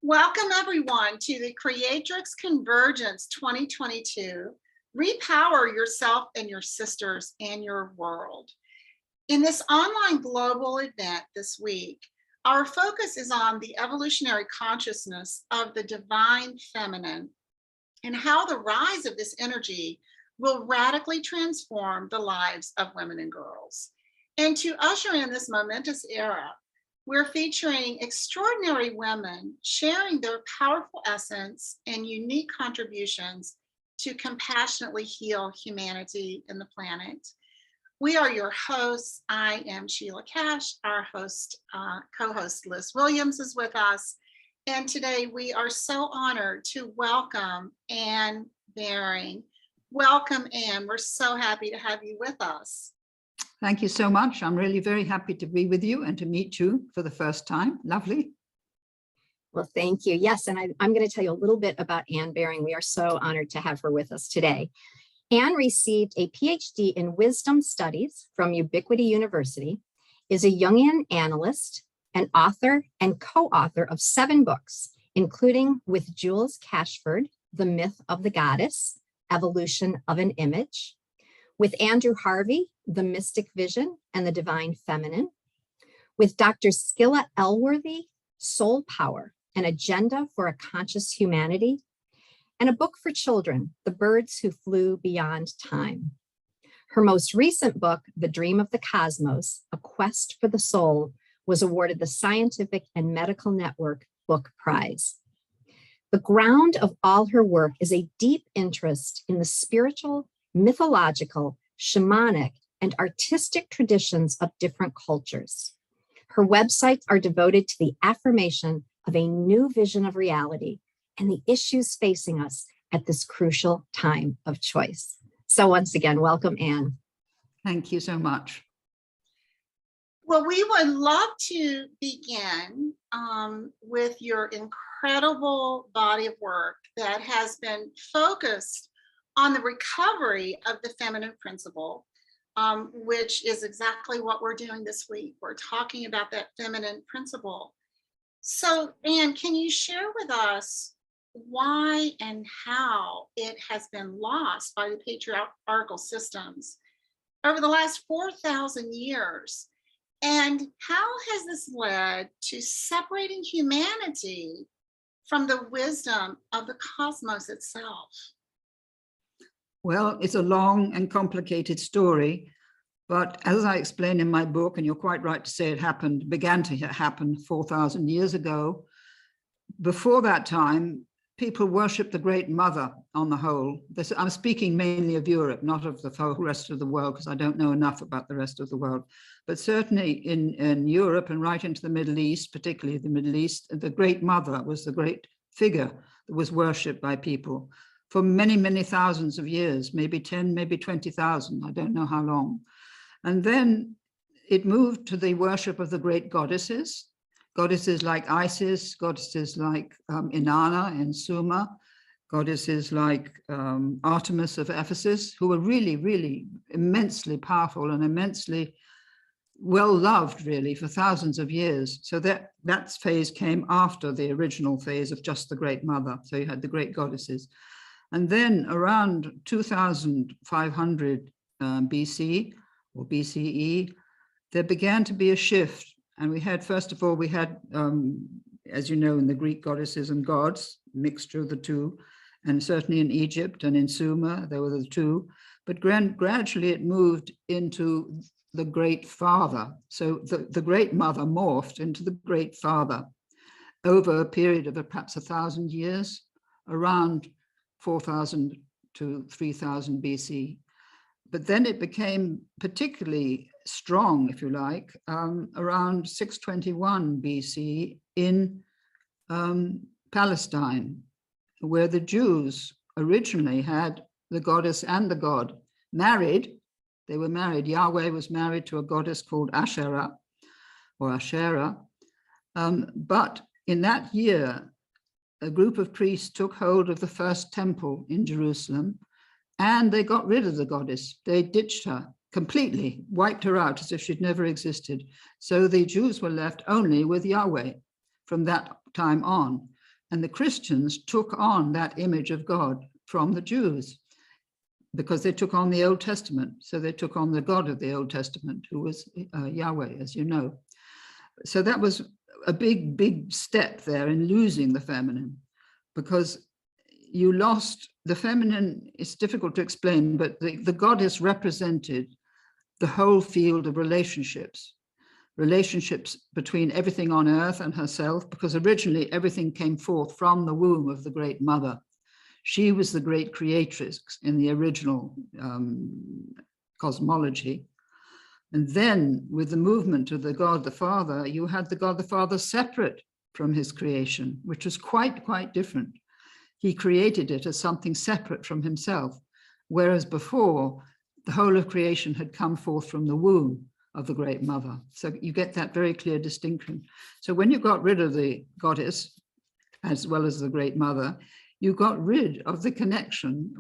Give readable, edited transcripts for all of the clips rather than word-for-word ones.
Welcome everyone to the Creatrix Convergence 2022. Repower yourself and your sisters and your world. In this online global event this week, our focus is on the evolutionary consciousness of the divine feminine and how the rise of this energy will radically transform the lives of women and girls. And to usher in this momentous era, we're featuring extraordinary women sharing their powerful essence and unique contributions to compassionately heal humanity and the planet. We are your hosts. I am Sheila Cash. Our host, co-host Liz Williams is with us. And today we are so honored to welcome Anne Baring. Welcome, Anne. We're so happy to have you with us. Thank you so much. I'm really very happy to be with you and to meet you for the first time. Lovely. Well, thank you. Yes, and I'm going to tell you a little bit about Anne Baring. We are so honored to have her with us today. Anne received a PhD in Wisdom Studies from Ubiquity University, is a Jungian analyst, an author and co-author of 7 books, including with Jules Cashford, The Myth of the Goddess, Evolution of an Image, with Andrew Harvey, The Mystic Vision and the Divine Feminine, with Dr. Skilla Elworthy, Soul Power, An Agenda for a Conscious Humanity, and a book for children, The Birds Who Flew Beyond Time. Her most recent book, The Dream of the Cosmos, A Quest for the Soul, was awarded the Scientific and Medical Network Book Prize. The ground of all her work is a deep interest in the spiritual, mythological, shamanic, and artistic traditions of different cultures. Her websites are devoted to the affirmation of a new vision of reality and the issues facing us at this crucial time of choice. So once again, welcome, Anne. Thank you so much. Well, we would love to begin with your incredible body of work that has been focused on the recovery of the feminine principle, which is exactly what we're doing this week. We're talking about that feminine principle. So, Anne, can you share with us why and how it has been lost by the patriarchal systems over the last 4,000 years? And how has this led to separating humanity from the wisdom of the cosmos itself? Well, it's a long and complicated story, but as I explain in my book, and you're quite right to say it began to happen 4,000 years ago. Before that time, people worshipped the Great Mother on the whole. I'm speaking mainly of Europe, not of the whole rest of the world, because I don't know enough about the rest of the world. But certainly in Europe and right into the Middle East, particularly the Middle East, the Great Mother was the great figure that was worshipped by people for many, many thousands of years, maybe 10, maybe 20,000, I don't know how long. And then it moved to the worship of the great goddesses like Isis, goddesses like Inanna and Suma, goddesses like Artemis of Ephesus, who were really, really immensely powerful and immensely well-loved, really, for thousands of years. So that phase came after the original phase of just the Great Mother. So you had the great goddesses. And then around 2500 BC or BCE, there began to be a shift. And we had, first of all, as you know, in the Greek goddesses and gods, mixture of the two, and certainly in Egypt and in Sumer, there were the two. But gradually it moved into the Great Father. So the Great Mother morphed into the Great Father over a period of perhaps 1,000 years, around 4,000 to 3,000 BC. But then it became particularly strong, if you like, around 621 BC in Palestine, where the Jews originally had the goddess and the god married. They were married. Yahweh was married to a goddess called Asherah or Asherah. But in that year, a group of priests took hold of the first temple in Jerusalem, and they got rid of the goddess. They ditched her completely, wiped her out as if she'd never existed. So the Jews were left only with Yahweh from that time on. And the Christians took on that image of God from the Jews because they took on the Old Testament. So they took on the God of the Old Testament, who was Yahweh, as you know. So that was a big, big step there in losing the feminine, because you lost the feminine. It's difficult to explain, but the goddess represented the whole field of relationships between everything on earth and herself, because originally everything came forth from the womb of the Great Mother. She was the great creatrix in the original cosmology. And then with the movement of the God the Father, you had the God the Father separate from his creation, which was quite different. He created it as something separate from himself, whereas before, the whole of creation had come forth from the womb of the Great Mother. So you get that very clear distinction. So when you got rid of the goddess, as well as the Great Mother, you got rid of the connection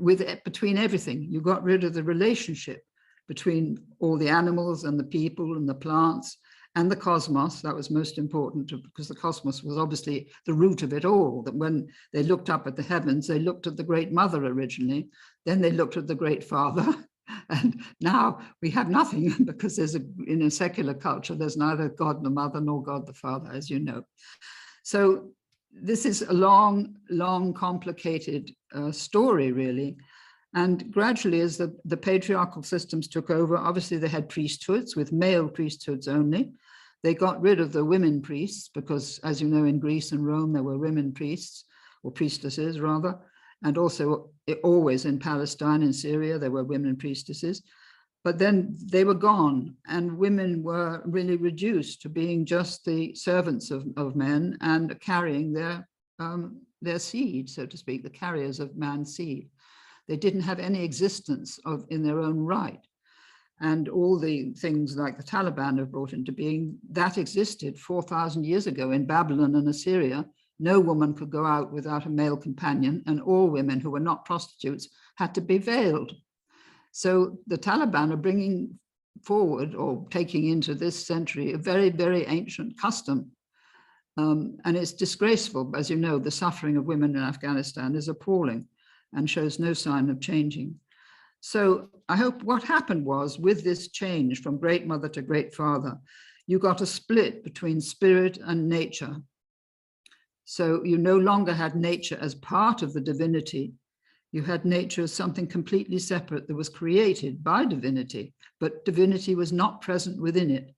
between everything. You got rid of the relationship between all the animals and the people and the plants and the cosmos. That was most important, because the cosmos was obviously the root of it all. That when they looked up at the heavens, they looked at the Great Mother originally, then they looked at the Great Father, and now we have nothing, because in a secular culture, there's neither God the Mother nor God the Father, as you know. So this is a long, complicated story, really. And gradually, as the patriarchal systems took over, obviously they had priesthoods with male priesthoods only. They got rid of the women priests because, as you know, in Greece and Rome, there were women priests, or priestesses rather. And also always in Palestine and Syria, there were women priestesses. But then they were gone, and women were really reduced to being just the servants of men and carrying their seed, so to speak, the carriers of man's seed. They didn't have any existence in their own right. And all the things like the Taliban have brought into being, that existed 4,000 years ago in Babylon and Assyria. No woman could go out without a male companion, and all women who were not prostitutes had to be veiled. So the Taliban are bringing forward, or taking into this century, a very, very ancient custom. And it's disgraceful. As you know, the suffering of women in Afghanistan is appalling and shows no sign of changing. So I hope what happened was, with this change from Great Mother to Great Father, you got a split between spirit and nature. So you no longer had nature as part of the divinity. You had nature as something completely separate that was created by divinity, but divinity was not present within it.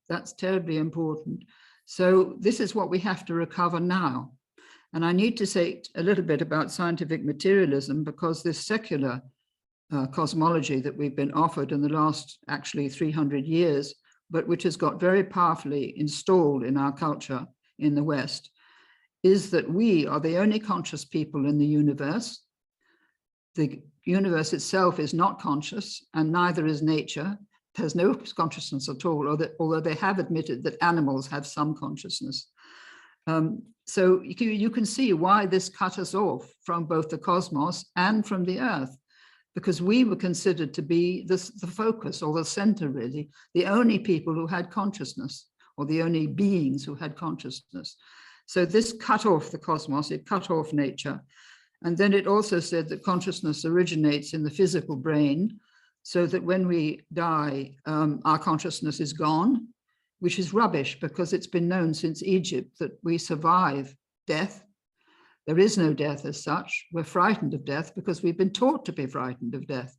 That's terribly important. So this is what we have to recover now. And I need to say a little bit about scientific materialism, because this secular cosmology that we've been offered in the last actually 300 years, but which has got very powerfully installed in our culture in the West, is that we are the only conscious people in the universe. The universe itself is not conscious, and neither is nature. It has no consciousness at all, although they have admitted that animals have some consciousness. So you can see why this cut us off from both the cosmos and from the earth, because we were considered to be the focus, or the center, really, the only people who had consciousness, or the only beings who had consciousness. So this cut off the cosmos, it cut off nature. And then it also said that consciousness originates in the physical brain, so that when we die, our consciousness is gone, which is rubbish, because it's been known since Egypt that we survive death. There is no death as such. We're frightened of death because we've been taught to be frightened of death.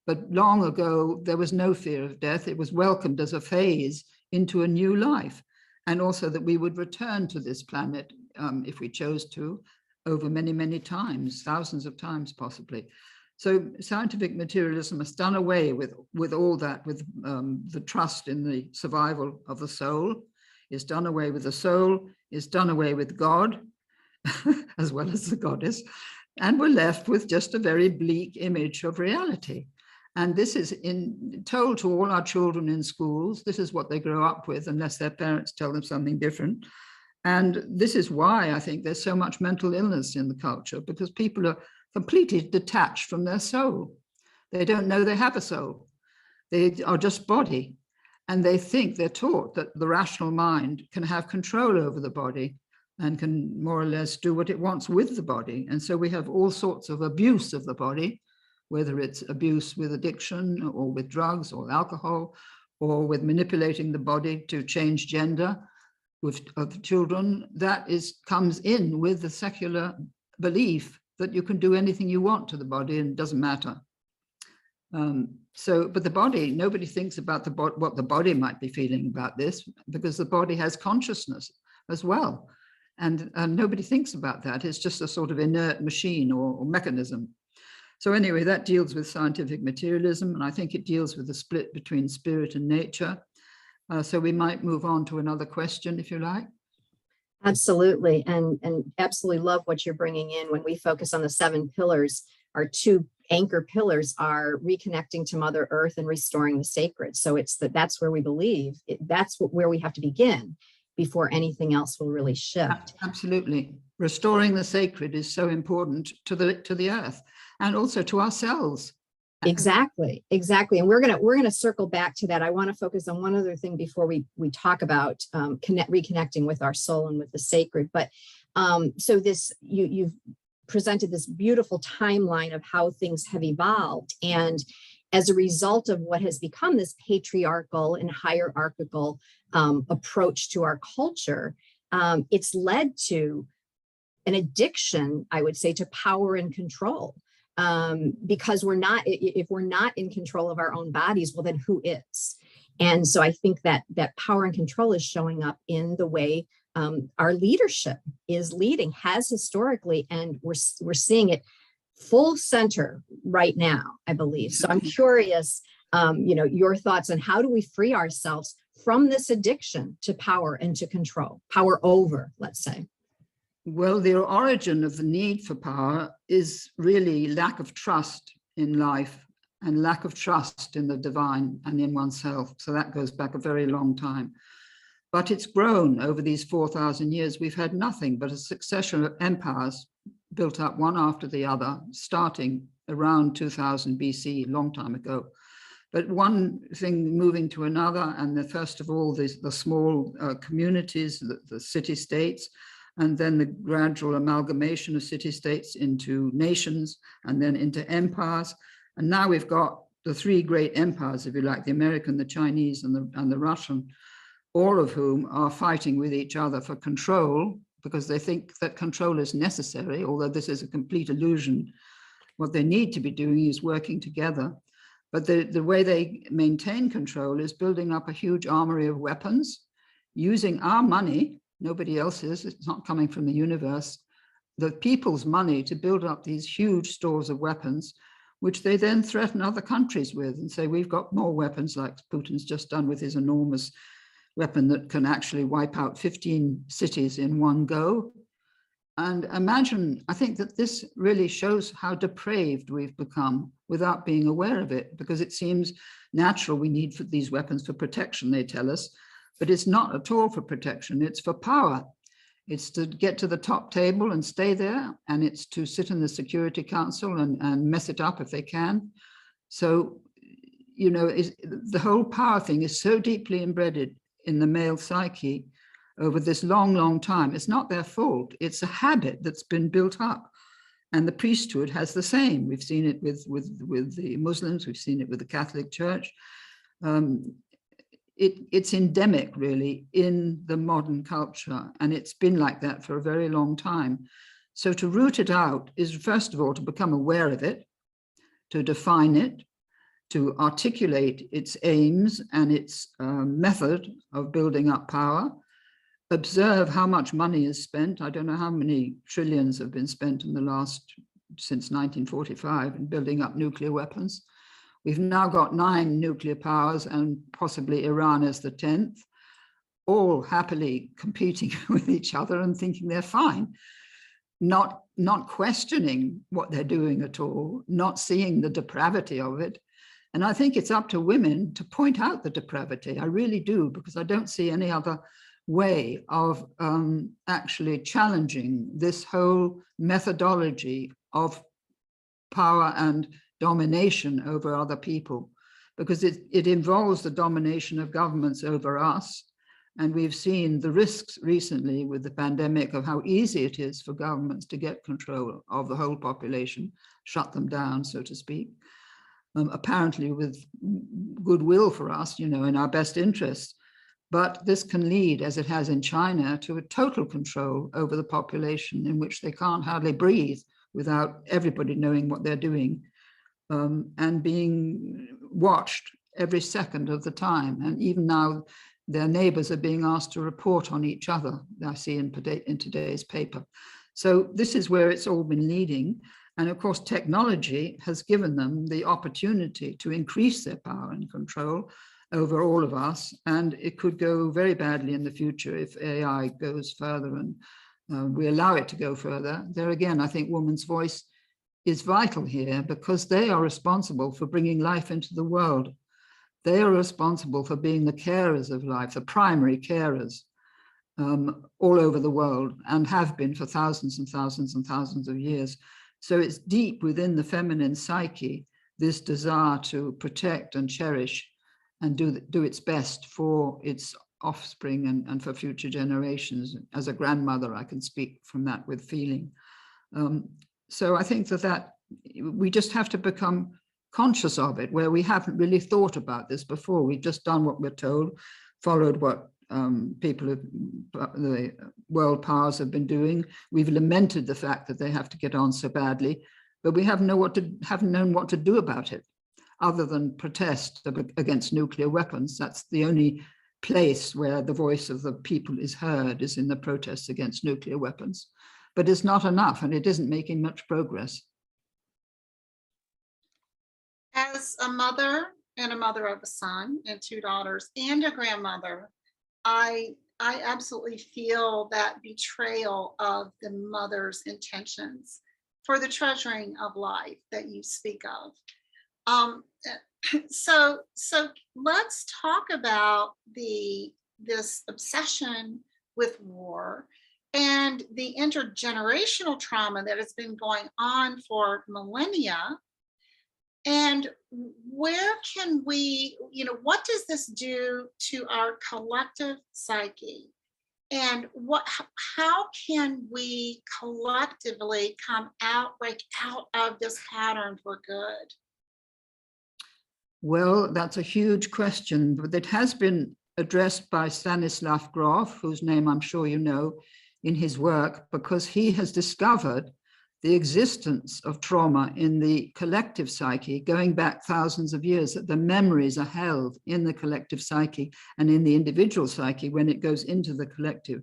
But long ago, there was no fear of death. It was welcomed as a phase into a new life. And also that we would return to this planet, if we chose to, over many, many times, thousands of times possibly. So scientific materialism has done away with all that, with the trust in the survival of the soul. It's done away with the soul, it's done away with God, as well as the goddess, and we're left with just a very bleak image of reality. And this is told to all our children in schools. This is what they grow up with, unless their parents tell them something different. And this is why I think there's so much mental illness in the culture, because people are completely detached from their soul. They don't know they have a soul. They are just body. And they think, they're taught that the rational mind can have control over the body. and can more or less do what it wants with the body. And so we have all sorts of abuse of the body, whether it's abuse with addiction or with drugs or alcohol, or with manipulating the body to change gender of children. That comes in with the secular belief that you can do anything you want to the body and it doesn't matter. But the body, nobody thinks about what the body might be feeling about this, because the body has consciousness as well. And nobody thinks about that. It's just a sort of inert machine or mechanism. So anyway, that deals with scientific materialism, and I think it deals with the split between spirit and nature. So we might move on to another question, if you like. Absolutely, and absolutely love what you're bringing in. When we focus on the 7 pillars, our 2 anchor pillars are reconnecting to Mother Earth and restoring the sacred. So that's where we believe where we have to begin before anything else will really shift. Absolutely. Restoring the sacred is so important to the earth and also to ourselves. Exactly. And we're gonna circle back to that. I want to focus on one other thing before we talk about reconnecting with our soul and with the sacred. But so you've presented this beautiful timeline of how things have evolved, and as a result of what has become this patriarchal and hierarchical approach to our culture, it's led to an addiction, I would say, to power and control. Because if we're not in control of our own bodies, well, then who is? And so I think that power and control is showing up in the way our leadership is leading, has historically, and we're seeing it full center right now, I believe. So I'm curious, your thoughts on how do we free ourselves from this addiction to power and to control, power over, let's say. Well, the origin of the need for power is really lack of trust in life and lack of trust in the divine and in oneself. So that goes back a very long time. But it's grown over these 4,000 years. We've had nothing but a succession of empires built up one after the other, starting around 2000 BC, long time ago. But one thing moving to another, and first of all, the small communities, the city-states, and then the gradual amalgamation of city-states into nations, and then into empires. And now we've got the 3 great empires, if you like, the American, the Chinese, and the Russian, all of whom are fighting with each other for control, because they think that control is necessary, although this is a complete illusion. What they need to be doing is working together. But the way they maintain control is building up a huge armory of weapons, using our money, nobody else's, it's not coming from the universe, the people's money to build up these huge stores of weapons, which they then threaten other countries with and say, we've got more weapons, like Putin's just done with his enormous weapon that can actually wipe out 15 cities in one go. And imagine, I think that this really shows how depraved we've become without being aware of it, because it seems natural we need these weapons for protection, they tell us, but it's not at all for protection, it's for power. It's to get to the top table and stay there, and it's to sit in the Security Council and mess it up if they can. So, the whole power thing is so deeply embedded in the male psyche over this long, long time. It's not their fault. It's a habit that's been built up. And the priesthood has the same. We've seen it with the Muslims. We've seen it with the Catholic Church. It's endemic, really, in the modern culture. And it's been like that for a very long time. So to root it out is, first of all, to become aware of it, to define it, to articulate its aims and its method of building up power, observe how much money is spent. I don't know how many trillions have been spent in since 1945 in building up nuclear weapons. We've now got 9 nuclear powers, and possibly Iran as the 10th, all happily competing with each other and thinking they're fine, not questioning what they're doing at all, not seeing the depravity of it. And I think it's up to women to point out the depravity. I really do, because I don't see any other way of actually challenging this whole methodology of power and domination over other people, because it involves the domination of governments over us, And we've seen the risks recently with the pandemic of how easy it is for governments to get control of the whole population, shut them down, so to speak, apparently with goodwill for us, in our best interests. But this can lead, as it has in China, to a total control over the population in which they can't hardly breathe without everybody knowing what they're doing, and being watched every second of the time. And even now, their neighbors are being asked to report on each other, I see in today's paper. So this is where it's all been leading. And of course, technology has given them the opportunity to increase their power and control over all of us. And it could go very badly in the future if AI goes further and we allow it to go further. There again, I think women's voice is vital here because they are responsible for bringing life into the world. They are responsible for being the carers of life, the primary carers all over the world, and have been for thousands and thousands and thousands of years. So it's deep within the feminine psyche, this desire to protect and cherish and do its best for its offspring and for future generations. As a grandmother, I can speak from that with feeling. So I think that we just have to become conscious of it, where we haven't really thought about this before. We've just done what we're told, followed what the world powers have been doing. We've lamented the fact that they have to get on so badly, but we haven't known what to do about it, other than protest against nuclear weapons. That's the only place where the voice of the people is heard, is in the protests against nuclear weapons. But it's not enough, and it isn't making much progress. As a mother and a mother of a son and 2 daughters and a grandmother, I absolutely feel that betrayal of the mother's intentions for the treasuring of life that you speak of. So let's talk about this obsession with war and the intergenerational trauma that has been going on for millennia. And where can we, what does this do to our collective psyche? And how can we collectively break out of this pattern for good? Well, that's a huge question, but it has been addressed by Stanislav Grof, whose name I'm sure you know, in his work, because he has discovered the existence of trauma in the collective psyche going back thousands of years, that the memories are held in the collective psyche and in the individual psyche when it goes into the collective.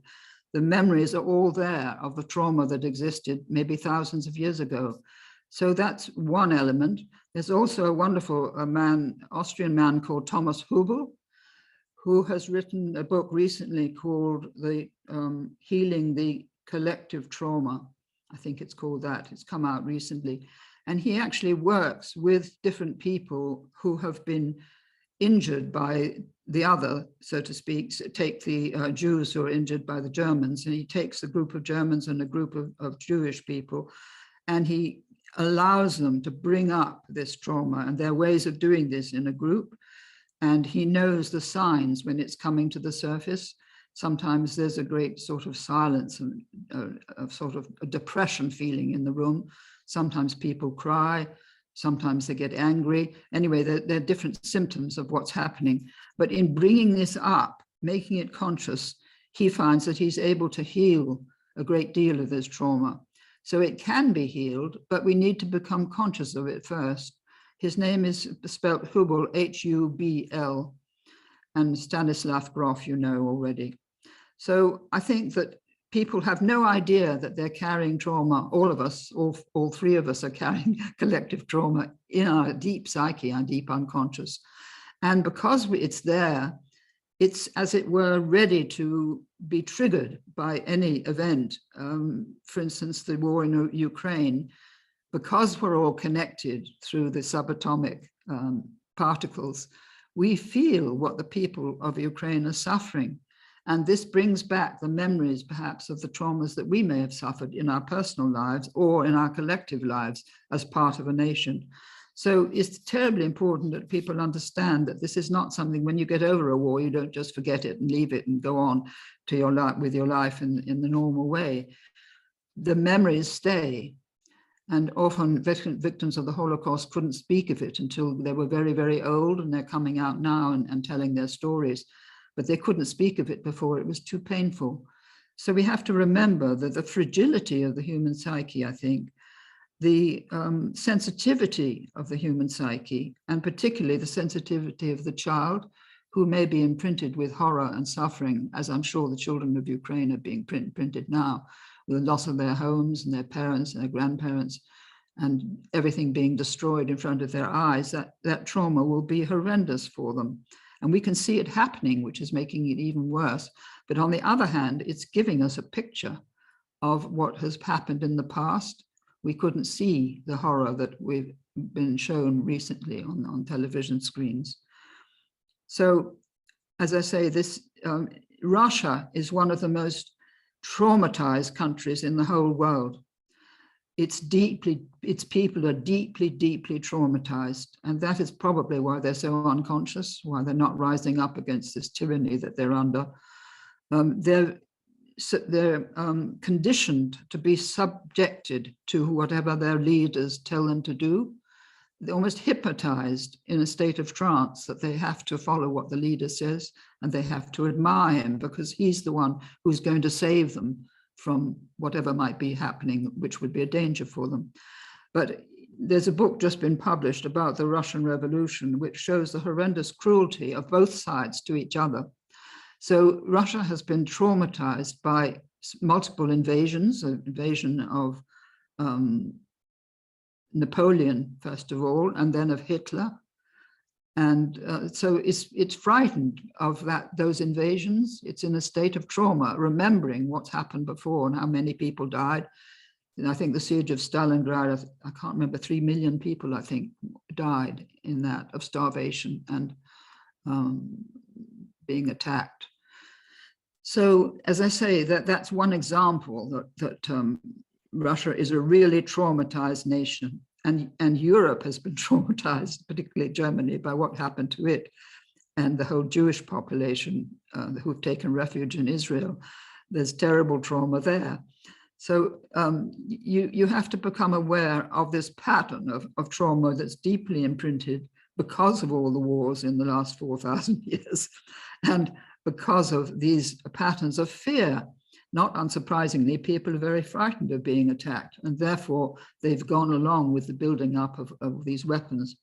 The memories are all there of the trauma that existed maybe thousands of years ago. So that's one element. There's also a wonderful Austrian man called Thomas Hubel, who has written a book recently called Healing the Collective Trauma. I think it's called that. It's come out recently. And he actually works with different people who have been injured by the other, so to speak. So take the Jews who are injured by the Germans, and he takes a group of Germans and a group of Jewish people, and he allows them to bring up this trauma and their ways of doing this in a group. And he knows the signs when it's coming to the surface. Sometimes there's a great sort of silence and a sort of a depression feeling in the room. Sometimes people cry, sometimes they get angry. Anyway, there are different symptoms of what's happening. But in bringing this up, making it conscious, he finds that he's able to heal a great deal of this trauma. So it can be healed, but we need to become conscious of it first. His name is spelled Hubel, H-U-B-L, and Stanislav Grof, you know already. So I think that people have no idea that they're carrying trauma. All of us, all 3 of us are carrying collective trauma in our deep psyche, our deep unconscious. And because it's there, it's, as it were, ready to be triggered by any event. For instance, the war in Ukraine, because we're all connected through the subatomic particles, we feel what the people of Ukraine are suffering. And this brings back the memories, perhaps, of the traumas that we may have suffered in our personal lives or in our collective lives as part of a nation. So it's terribly important that people understand that this is not something, when you get over a war, you don't just forget it and leave it and go on to your life with your life in the normal way. The memories stay. And often victims of the Holocaust couldn't speak of it until they were very, very old, and they're coming out now and telling their stories. But they couldn't speak of it before, it was too painful. So we have to remember that the fragility of the human psyche, I think, the sensitivity of the human psyche, and particularly the sensitivity of the child, who may be imprinted with horror and suffering, as I'm sure the children of Ukraine are being printed now, with the loss of their homes and their parents and their grandparents, and everything being destroyed in front of their eyes. That trauma will be horrendous for them. And we can see it happening, which is making it even worse. But on the other hand, it's giving us a picture of what has happened in the past. We couldn't see the horror that we've been shown recently on television screens. So, as I say, Russia is one of the most traumatized countries in the whole world. Its people are deeply, deeply traumatized. And that is probably why they're so unconscious, why they're not rising up against this tyranny that they're under. They're conditioned to be subjected to whatever their leaders tell them to do. They're almost hypnotized in a state of trance that they have to follow what the leader says, and they have to admire him because he's the one who's going to save them from whatever might be happening, which would be a danger for them. But there's a book just been published about the Russian Revolution, which shows the horrendous cruelty of both sides to each other. So Russia has been traumatized by multiple invasions, an invasion of Napoleon, first of all, and then of Hitler. And so it's frightened of those invasions. It's in a state of trauma, remembering what's happened before and how many people died. And I think the siege of Stalingrad, I can't remember, 3 million people, I think, died in that, of starvation and being attacked. So, as I say, that's one example that Russia is a really traumatized nation, and Europe has been traumatized, particularly Germany, by what happened to it, and the whole Jewish population who've taken refuge in Israel. There's terrible trauma there. So you have to become aware of this pattern of trauma that's deeply imprinted because of all the wars in the last 4,000 years, and because of these patterns of fear. Not unsurprisingly, people are very frightened of being attacked, and therefore they've gone along with the building up of these weapons,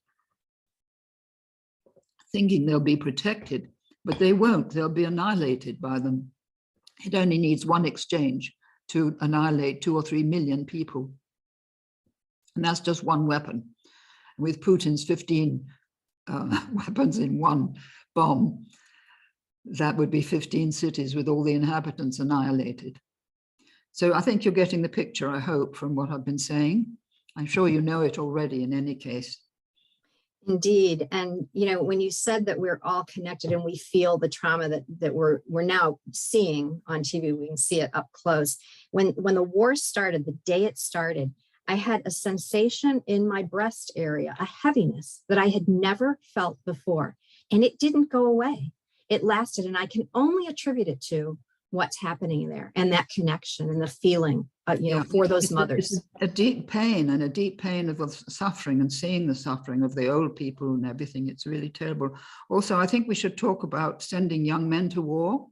thinking they'll be protected, but they won't. They'll be annihilated by them. It only needs one exchange to annihilate 2 or 3 million people. And that's just one weapon. With Putin's 15 weapons in one bomb, that would be 15 cities with all the inhabitants annihilated. So I think you're getting the picture, I hope, from what I've been saying. I'm sure you know it already in any case. Indeed. And, you know, when you said that we're all connected and we feel the trauma that we're now seeing on TV, we can see it up close. When the war started, the day it started, I had a sensation in my breast area, a heaviness that I had never felt before. And it didn't go away. It lasted, and I can only attribute it to what's happening there and that connection and the feeling, for those mothers. It's a deep pain, and a deep pain of suffering, and seeing the suffering of the old people and everything. It's really terrible. Also, I think we should talk about sending young men to war,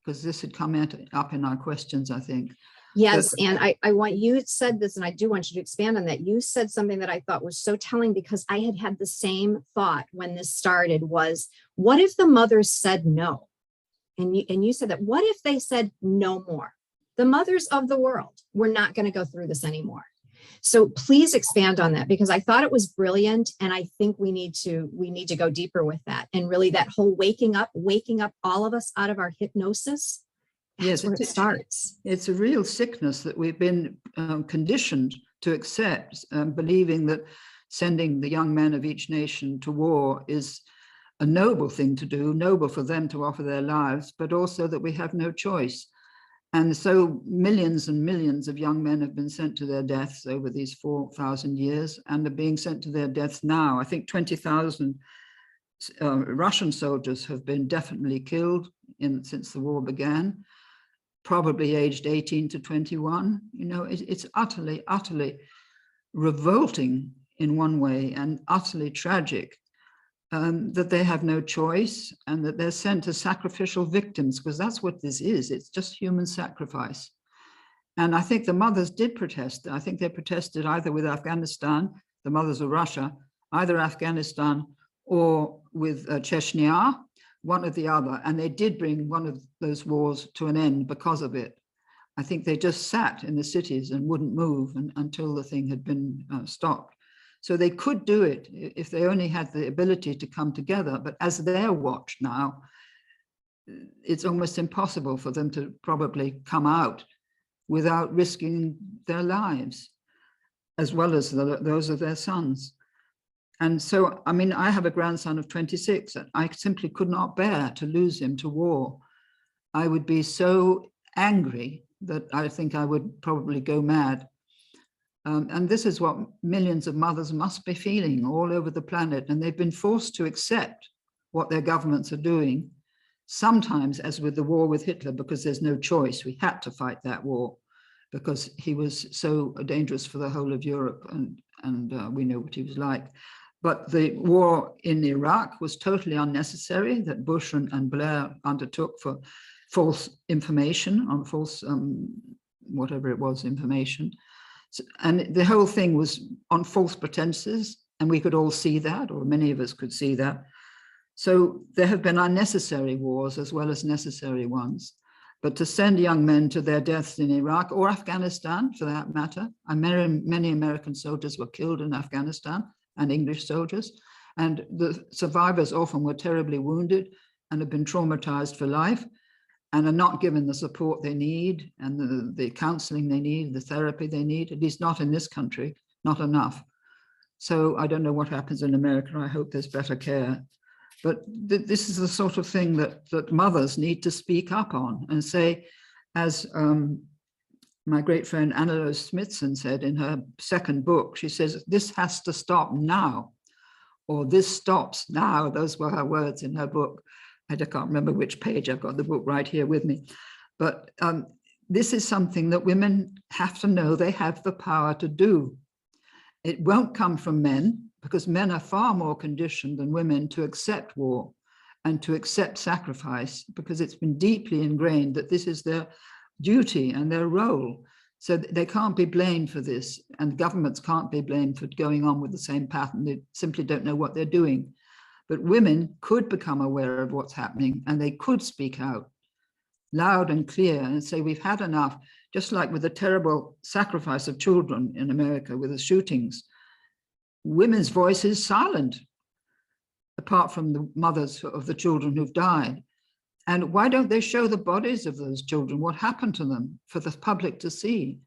because this had come up in our questions, I think. Yes, and I want, you said this, and I do want you to expand on that. You said something that I thought was so telling, because I had the same thought when this started, was, what if the mothers said no? And you said that, what if they said no more? The mothers of the world, we're not going to go through this anymore. So please expand on that, because I thought it was brilliant, and I think we need to go deeper with that, and really that whole waking up all of us out of our hypnosis. That's where it starts. It's a real sickness that we've been conditioned to accept, believing that sending the young men of each nation to war is a noble thing to do, noble for them to offer their lives, but also that we have no choice. And so millions and millions of young men have been sent to their deaths over these 4,000 years, and are being sent to their deaths now. I think 20,000 Russian soldiers have been definitely killed since the war began, probably aged 18 to 21. You know, it's utterly, utterly revolting in one way, and utterly tragic that they have no choice, and that they're sent as sacrificial victims, because that's what this is. It's just human sacrifice. And I think the mothers did protest. I think they protested either with Afghanistan, the mothers of Russia, either Afghanistan or with Chechnya, one or the other. And they did bring one of those wars to an end because of it. I think they just sat in the cities and wouldn't move until the thing had been stopped. So they could do it if they only had the ability to come together. But as they're watched now, it's almost impossible for them to probably come out without risking their lives, as well as those of their sons. And so, I mean, I have a grandson of 26, and I simply could not bear to lose him to war. I would be so angry that I think I would probably go mad. And this is what millions of mothers must be feeling all over the planet. And they've been forced to accept what their governments are doing, sometimes as with the war with Hitler, because there's no choice. We had to fight that war because he was so dangerous for the whole of Europe, and we know what he was like. But the war in Iraq was totally unnecessary, that Bush and Blair undertook for false information, on false, whatever it was, information. And the whole thing was on false pretenses, and we could all see that, or many of us could see that. So there have been unnecessary wars as well as necessary ones. But to send young men to their deaths in Iraq or Afghanistan, for that matter, many American soldiers were killed in Afghanistan, and English soldiers, and the survivors often were terribly wounded and have been traumatized for life, and are not given the support they need, and the counseling they need, the therapy they need, at least not in this country, not enough. So I don't know what happens in America. I hope there's better care. But this is the sort of thing that mothers need to speak up on and say, as my great friend Anna Smithson said in her second book, she says, this has to stop now, or this stops now. Those were her words in her book. I can't remember which page. I've got the book right here with me. But this is something that women have to know they have the power to do. It won't come from men, because men are far more conditioned than women to accept war and to accept sacrifice, because it's been deeply ingrained that this is their duty and their role. So they can't be blamed for this, and governments can't be blamed for going on with the same pattern. They simply don't know what they're doing. But women could become aware of what's happening, and they could speak out loud and clear and say, we've had enough, just like with the terrible sacrifice of children in America with the shootings. Women's voice is silent, apart from the mothers of the children who've died. And why don't they show the bodies of those children, what happened to them, for the public to see?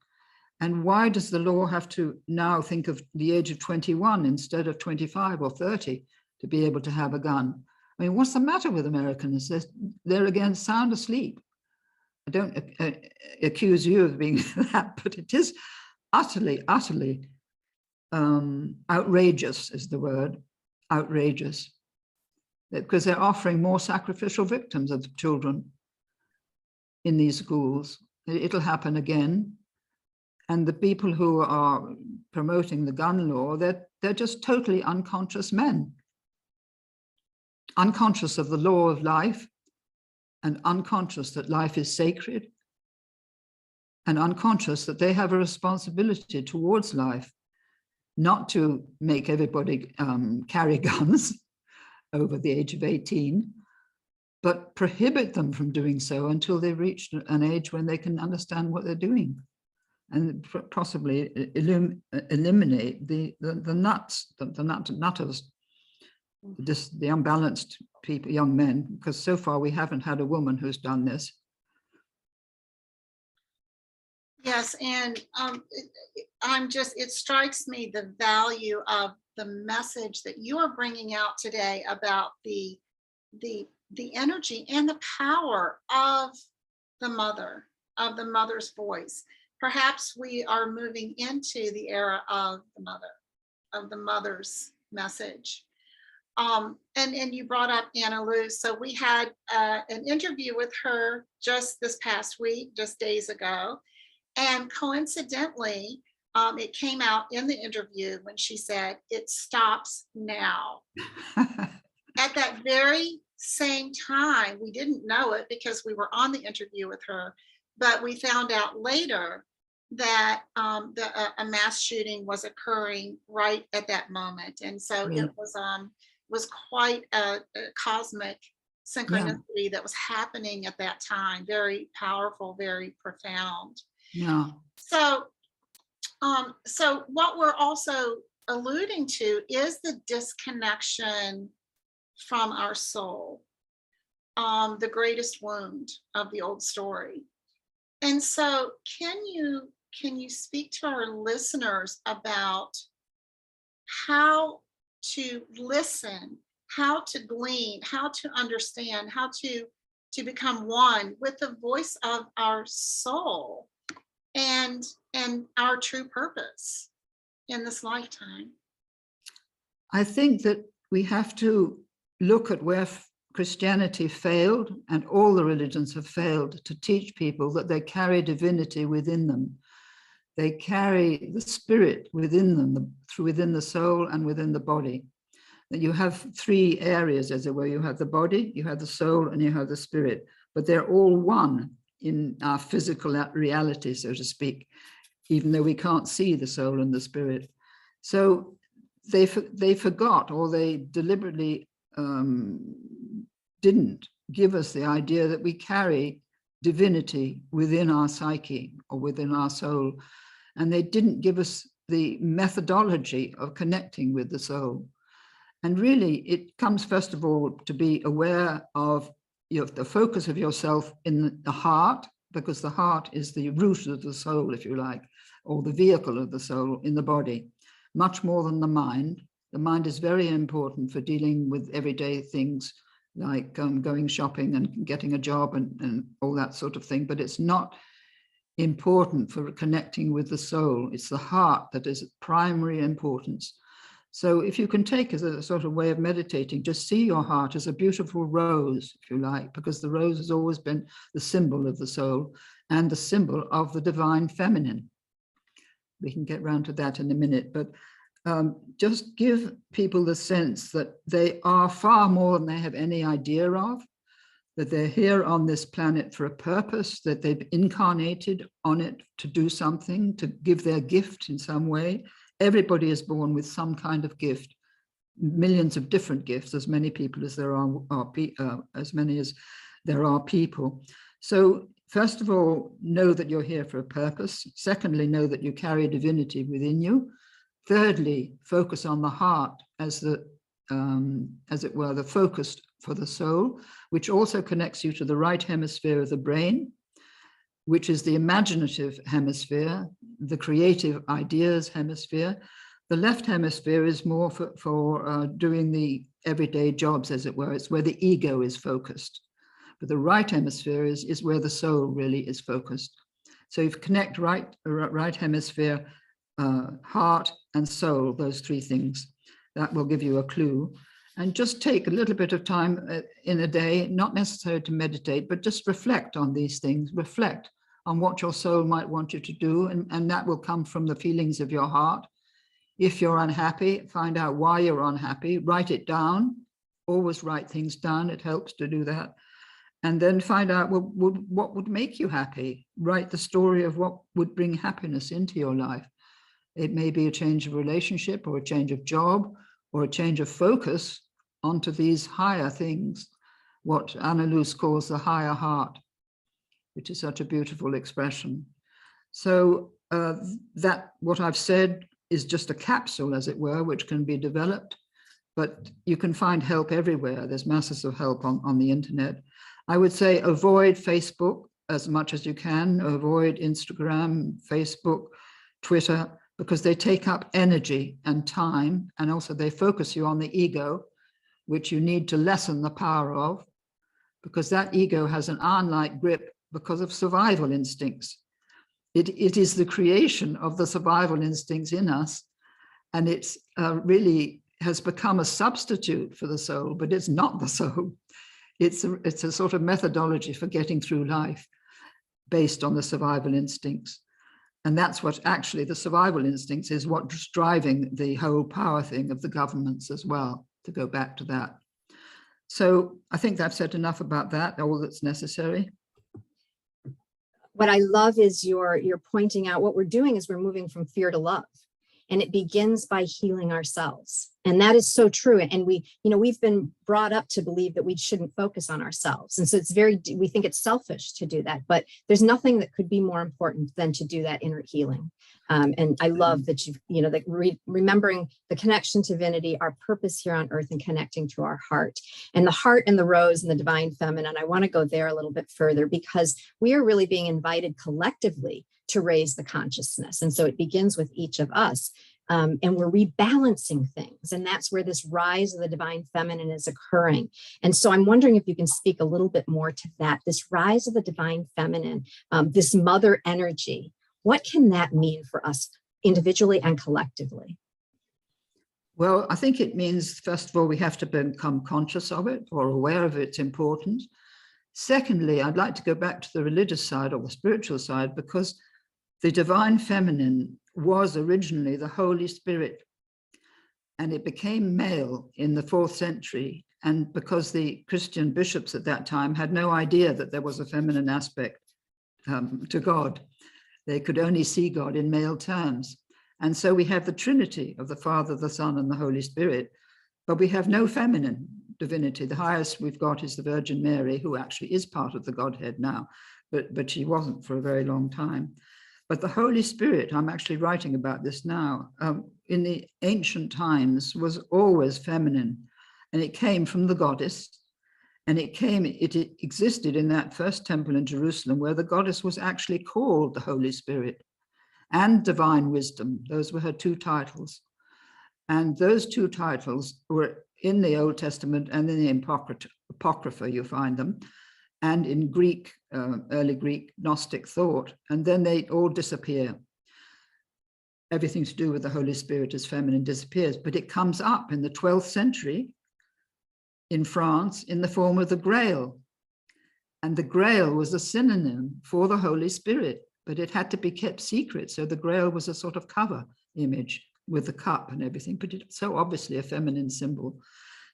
And why does the law have to now think of the age of 21 instead of 25 or 30 to be able to have a gun? I mean, what's the matter with Americans? They're again sound asleep. I don't accuse you of being that, but it is utterly, utterly outrageous is the word, outrageous. Because they're offering more sacrificial victims of children in these schools. It'll happen again. And the people who are promoting the gun law, they're just totally unconscious men. Unconscious of the law of life, and unconscious that life is sacred, and unconscious that they have a responsibility towards life, not to make everybody carry guns over the age of 18, but prohibit them from doing so until they've reached an age when they can understand what they're doing, and possibly eliminate the nuts, the nutters, the unbalanced people, young men, because so far we haven't had a woman who's done this. Yes, and it strikes me the value of the message that you are bringing out today about the energy and the power of the mother, of the mother's voice. Perhaps we are moving into the era of the mother's message. And you brought up Anna Lou. So we had an interview with her just this past week, just days ago. And coincidentally, it came out in the interview when she said, "It stops now." At that very same time, we didn't know it because we were on the interview with her, but we found out later that a mass shooting was occurring right at that moment. And so it was quite a cosmic synchronicity that was happening at that time. Very powerful, very profound. Yeah. So, so what we're also alluding to is the disconnection from our soul, the greatest wound of the old story. And so, can you speak to our listeners about how to listen, how to glean, how to understand, how to become one with the voice of our soul and our true purpose in this lifetime? I think that we have to look at where Christianity failed, and all the religions have failed to teach people that they carry divinity within them. They carry the spirit within them, within the soul and within the body. That you have three areas, as it were. You have the body, you have the soul, and you have the spirit, but they're all one in our physical reality, so to speak, even though we can't see the soul and the spirit. So they forgot, or they deliberately didn't give us the idea that we carry divinity within our psyche or within our soul. And they didn't give us the methodology of connecting with the soul. And really, it comes, first of all, to be aware of the focus of yourself in the heart, because the heart is the root of the soul, if you like, or the vehicle of the soul in the body, much more than the mind. The mind is very important for dealing with everyday things like going shopping and getting a job and all that sort of thing, but it's not important for connecting with the soul. It's the heart that is of primary importance. So if you can take as a sort of way of meditating, just see your heart as a beautiful rose, if you like, because the rose has always been the symbol of the soul and the symbol of the divine feminine. We can get round to that in a minute, but just give people the sense that they are far more than they have any idea of, that they're here on this planet for a purpose, that they've incarnated on it to do something, to give their gift in some way. Everybody is born with some kind of gift, millions of different gifts, as many people as there are people. So first of all, know that you're here for a purpose. Secondly, know that you carry divinity within you. Thirdly, focus on the heart as it were, the focus for the soul, which also connects you to the right hemisphere of the brain, which is the imaginative hemisphere, the creative ideas hemisphere. The left hemisphere is more for doing the everyday jobs, as it were. It's where the ego is focused. But the right hemisphere is where the soul really is focused. So if you connect right hemisphere, heart and soul, those three things, that will give you a clue. And just take a little bit of time in a day, not necessarily to meditate, but just reflect on these things, reflect on what your soul might want you to do. And that will come from the feelings of your heart. If you're unhappy, find out why you're unhappy, write it down, always write things down. It helps to do that. And then find out what would make you happy. Write the story of what would bring happiness into your life. It may be a change of relationship or a change of job or a change of focus onto these higher things, what Anna Luce calls the higher heart, which is such a beautiful expression. So that what I've said is just a capsule, as it were, which can be developed, but you can find help everywhere. There's masses of help on the internet. I would say avoid Facebook as much as you can, avoid Instagram, Facebook, Twitter, because they take up energy and time, and also they focus you on the ego, which you need to lessen the power of, because that ego has an iron-like grip because of survival instincts. It is the creation of the survival instincts in us, and it's really has become a substitute for the soul, but it's not the soul. It's a sort of methodology for getting through life based on the survival instincts. And that's what actually the survival instincts is what's driving the whole power thing of the governments as well, to go back to that. So I think I've said enough about that, all that's necessary. What I love is you're pointing out what we're doing is we're moving from fear to love. And it begins by healing ourselves. And that is so true. And we've been brought up to believe that we shouldn't focus on ourselves. And so we think it's selfish to do that, but there's nothing that could be more important than to do that inner healing. And I love that remembering the connection to divinity, our purpose here on earth, and connecting to our heart. And the heart and the rose and the divine feminine, I want to go there a little bit further, because we are really being invited collectively to raise the consciousness. And so it begins with each of us. And we're rebalancing things. And that's where this rise of the divine feminine is occurring. And so I'm wondering if you can speak a little bit more to that, this rise of the divine feminine, this mother energy. What can that mean for us individually and collectively? Well, I think it means, first of all, we have to become conscious of it or aware of its importance. Secondly, I'd like to go back to the religious side or the spiritual side, because the divine feminine was originally the Holy Spirit, and it became male in the 4th century. And because the Christian bishops at that time had no idea that there was a feminine aspect to God, they could only see God in male terms. And so we have the Trinity of the Father, the Son, and the Holy Spirit, but we have no feminine divinity. The highest we've got is the Virgin Mary, who actually is part of the Godhead now, but she wasn't for a very long time. But the Holy Spirit, I'm actually writing about this now, in the ancient times was always feminine, and it came from the goddess, and it existed in that first temple in Jerusalem, where the goddess was actually called the Holy Spirit, and divine wisdom. Those were her 2 titles. And those 2 titles were in the Old Testament and in the Apocrypha, you find them, and in Greek, early Greek Gnostic thought, and then they all disappear. Everything to do with the Holy Spirit as feminine disappears, but it comes up in the 12th century in France in the form of the Grail. And the Grail was a synonym for the Holy Spirit, but it had to be kept secret. So the Grail was a sort of cover image with the cup and everything, but it's so obviously a feminine symbol.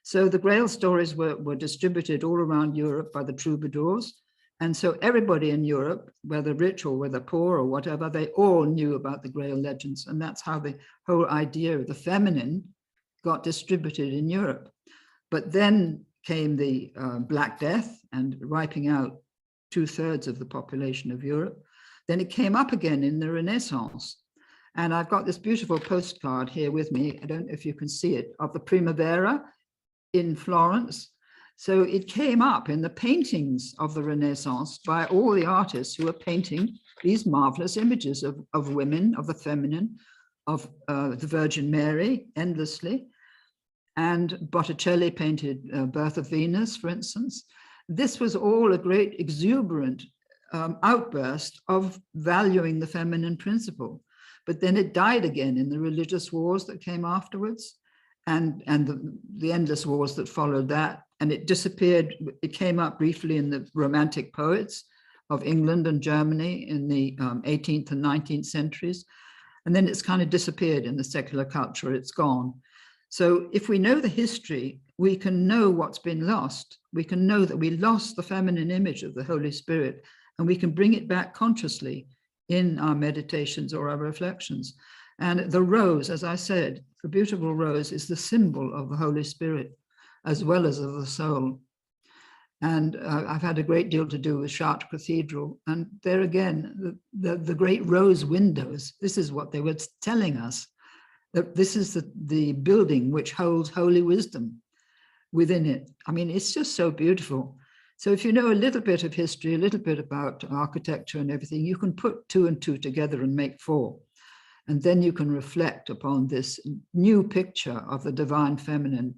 So the Grail stories were distributed all around Europe by the troubadours. And so everybody in Europe, whether rich or whether poor or whatever, they all knew about the Grail legends. And that's how the whole idea of the feminine got distributed in Europe. But then came the Black Death and wiping out 2/3 of the population of Europe. Then it came up again in the Renaissance. And I've got this beautiful postcard here with me. I don't know if you can see it, of the Primavera in Florence. So it came up in the paintings of the Renaissance by all the artists who were painting these marvelous images of women, of the feminine, of the Virgin Mary endlessly. And Botticelli painted Birth of Venus, for instance. This was all a great exuberant outburst of valuing the feminine principle. But then it died again in the religious wars that came afterwards, and the endless wars that followed that. And it disappeared. It came up briefly in the Romantic poets of England and Germany in the 18th and 19th centuries. And then it's kind of disappeared in the secular culture. It's gone. So if we know the history, we can know what's been lost. We can know that we lost the feminine image of the Holy Spirit, and we can bring it back consciously in our meditations or our reflections. And the rose, as I said, the beautiful rose is the symbol of the Holy Spirit, as well as of the soul. And I've had a great deal to do with Chartres Cathedral. And there again, the great rose windows, this is what they were telling us, that this is the building which holds holy wisdom within it. I mean, it's just so beautiful. So if you know a little bit of history, a little bit about architecture and everything, you can put 2 and 2 together and make 4. And then you can reflect upon this new picture of the divine feminine,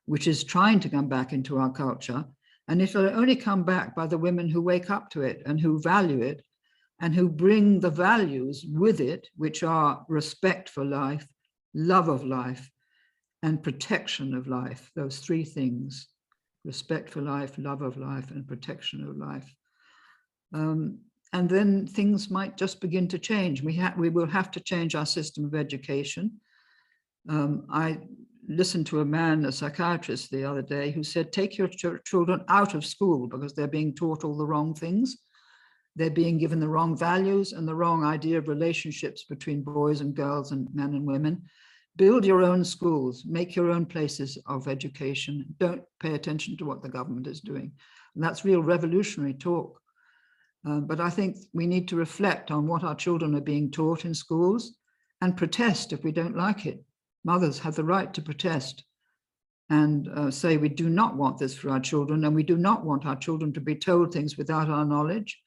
which is trying to come back into our culture. And it'll only come back by the women who wake up to it and who value it and who bring the values with it, which are respect for life, love of life, and protection of life. Those three things: respect for life, love of life, and protection of life. And then things might just begin to change. We will have to change our system of education. I listened to a man, a psychiatrist, the other day who said, take your children out of school because they're being taught all the wrong things. They're being given the wrong values and the wrong idea of relationships between boys and girls and men and women. Build your own schools, make your own places of education. Don't pay attention to what the government is doing. And that's real revolutionary talk. But I think we need to reflect on what our children are being taught in schools and protest if we don't like it. Mothers have the right to protest and say we do not want this for our children, and we do not want our children to be told things without our knowledge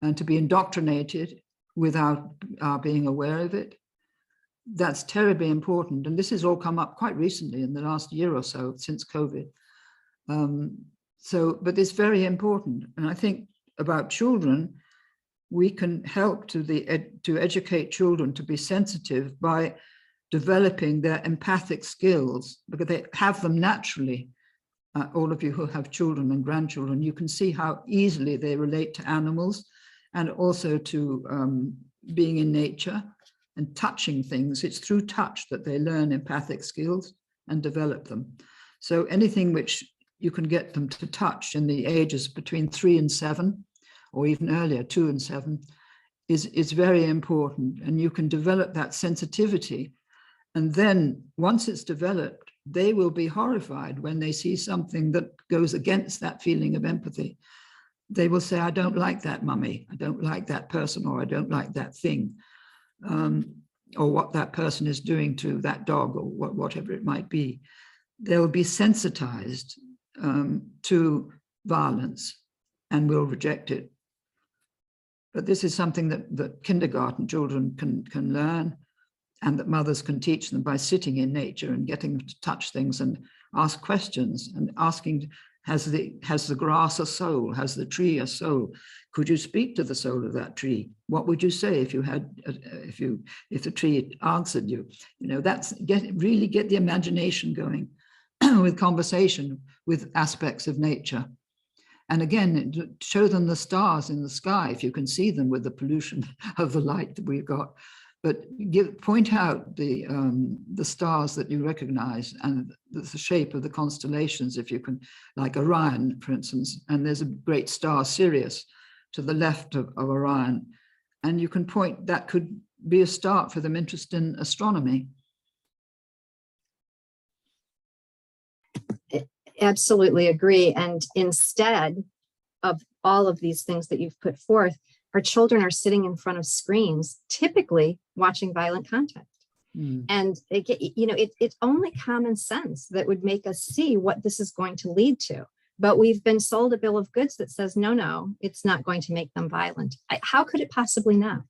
and to be indoctrinated without our being aware of it. That's terribly important. And this has all come up quite recently in the last year or so since COVID. But it's very important. And I think about children, we can help to educate children to be sensitive by developing their empathic skills, because they have them naturally. All of you who have children and grandchildren, you can see how easily they relate to animals and also to being in nature and touching things. It's through touch that they learn empathic skills and develop them. So anything which you can get them to touch in the ages between 3 and 7, or even earlier, 2 and 7, is very important. And you can develop that sensitivity. And then once it's developed, they will be horrified when they see something that goes against that feeling of empathy. They will say, I don't like that, mummy. I don't like that person, or I don't like that thing, or what that person is doing to that dog, or whatever it might be. They'll be sensitized to violence and will reject it. But this is something that kindergarten children can learn, and that mothers can teach them by sitting in nature and getting them to touch things and ask questions and asking, has the grass a soul? Has the tree a soul? Could you speak to the soul of that tree? What would you say if the tree answered you? You know, that's really get the imagination going with conversation with aspects of nature. And again, show them the stars in the sky if you can see them with the pollution of the light that we've got. But point out the stars that you recognize and the shape of the constellations, if you can, like Orion, for instance. And there's a great star, Sirius, to the left of Orion. And you can point, that could be a start for them interested in astronomy. Absolutely agree. And instead of all of these things that you've put forth, our children are sitting in front of screens, typically watching violent content. And it's only common sense that would make us see what this is going to lead to. But we've been sold a bill of goods that says, no, it's not going to make them violent. How could it possibly not?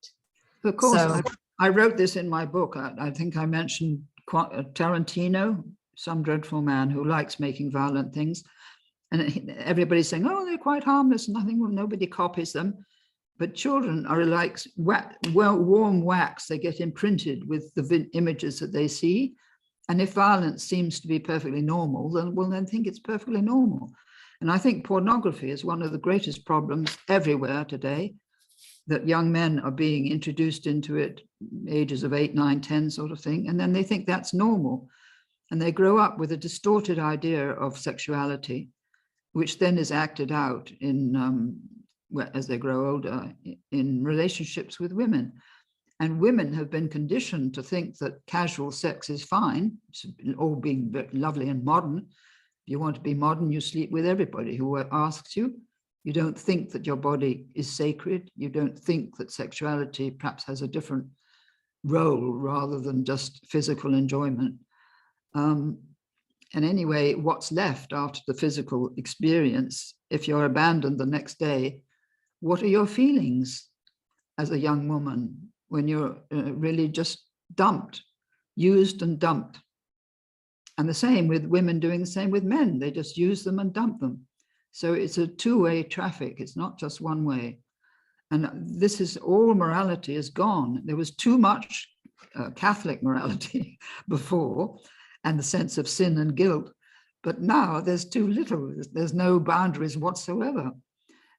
Of course, I wrote this in my book. I think I mentioned Tarantino, some dreadful man who likes making violent things. And everybody's saying, oh, they're quite harmless. And I think, well, nobody copies them. But children are like warm wax. They get imprinted with the images that they see. And if violence seems to be perfectly normal, then think it's perfectly normal. And I think pornography is one of the greatest problems everywhere today, that young men are being introduced into it, ages of 8, 9, 10 sort of thing. And then they think that's normal. And they grow up with a distorted idea of sexuality, which then is acted out in as they grow older in relationships with women. And women have been conditioned to think that casual sex is fine, all being lovely and modern. If you want to be modern, you sleep with everybody who asks you. You don't think that your body is sacred. You don't think that sexuality perhaps has a different role rather than just physical enjoyment. And anyway, what's left after the physical experience, if you're abandoned the next day, what are your feelings as a young woman when you're really just dumped, used and dumped? And the same with women doing the same with men. They just use them and dump them. So it's a two-way traffic. It's not just one way. And this is all morality is gone. There was too much Catholic morality before, and the sense of sin and guilt. But now there's too little. There's no boundaries whatsoever.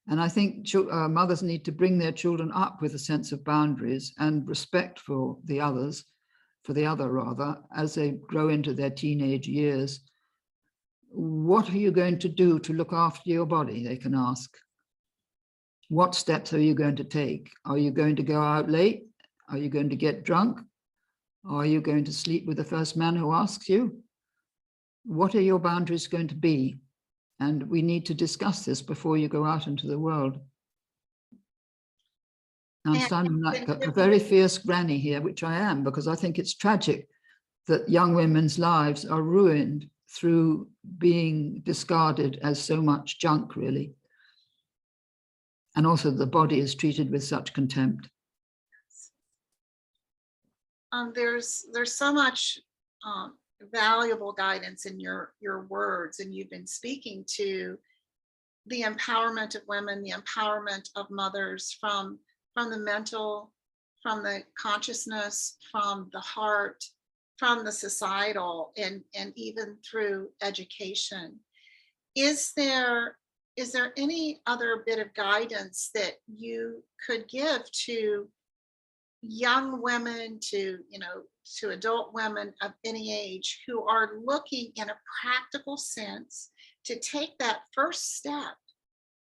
And I think mothers need to bring their children up with a sense of boundaries and respect for the others, for the other rather, as they grow into their teenage years. What are you going to do to look after your body? They can ask. What steps are you going to take? Are you going to go out late? Are you going to get drunk? Are you going to sleep with the first man who asks you? What are your boundaries going to be? And we need to discuss this before you go out into the world. I'm sounding like a very fierce granny here, which I am, because I think it's tragic that young women's lives are ruined through being discarded as so much junk, really. And also the body is treated with such contempt. There's so much valuable guidance in your words, and you've been speaking to the empowerment of women, the empowerment of mothers from the mental, from the consciousness, from the heart, from the societal, and even through education. Is there any other bit of guidance that you could give to young women, to adult women of any age who are looking in a practical sense to take that first step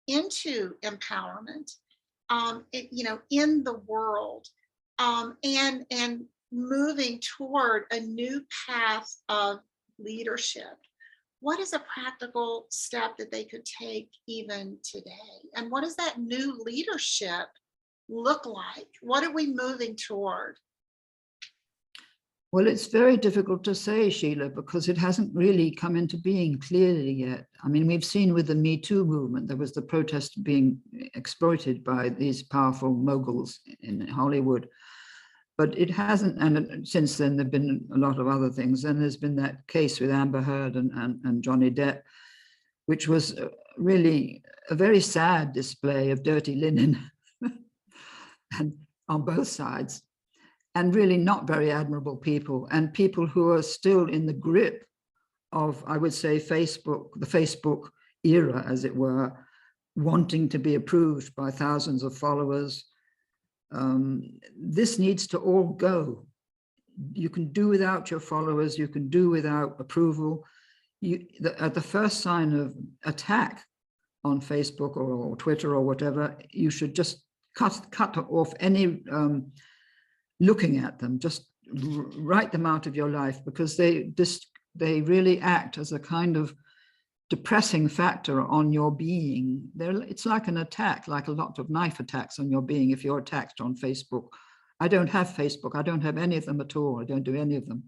into empowerment, in the world, and moving toward a new path of leadership? What is a practical step that they could take even today? And what does that new leadership look like? What are we moving toward? Well, it's very difficult to say, Sheila, because it hasn't really come into being clearly yet. I mean, we've seen with the Me Too movement, there was the protest being exploited by these powerful moguls in Hollywood. But it hasn't, and since then there've been a lot of other things. And there's been that case with Amber Heard and Johnny Depp, which was really a very sad display of dirty linen and on both sides, and really not very admirable people, and people who are still in the grip of, I would say, Facebook, the Facebook era, as it were, wanting to be approved by thousands of followers. This needs to all go. You can do without your followers, you can do without approval. At the first sign of attack on Facebook or Twitter or whatever, you should just cut off any looking at them, just write them out of your life, because they really act as a kind of depressing factor on your being. It's like an attack, like a lot of knife attacks on your being if you're attacked on Facebook. I don't have Facebook. I don't have any of them at all. I don't do any of them.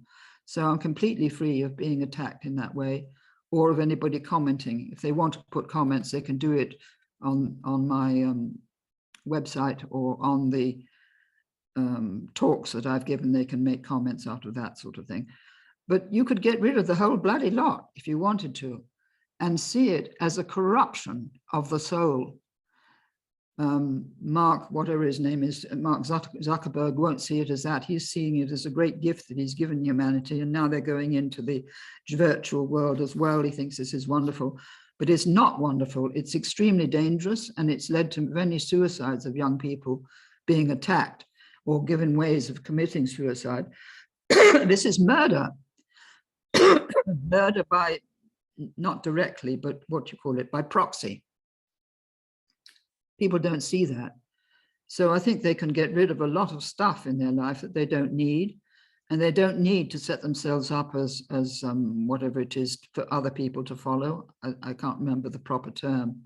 So I'm completely free of being attacked in that way, or of anybody commenting. If they want to put comments, they can do it on my website or on the talks that I've given. They can make comments out of that sort of thing. But you could get rid of the whole bloody lot if you wanted to, and see it as a corruption of the soul. Mark, whatever his name is, Mark Zuckerberg won't see it as that. He's seeing it as a great gift that he's given humanity, and now they're going into the virtual world as well. He thinks this is wonderful, but it's not wonderful. It's extremely dangerous, and it's led to many suicides of young people being attacked or given ways of committing suicide. This is murder. Murder by, not directly, but what you call it, by proxy. People don't see that. So I think they can get rid of a lot of stuff in their life that they don't need, and they don't need to set themselves up as whatever it is for other people to follow. I can't remember the proper term.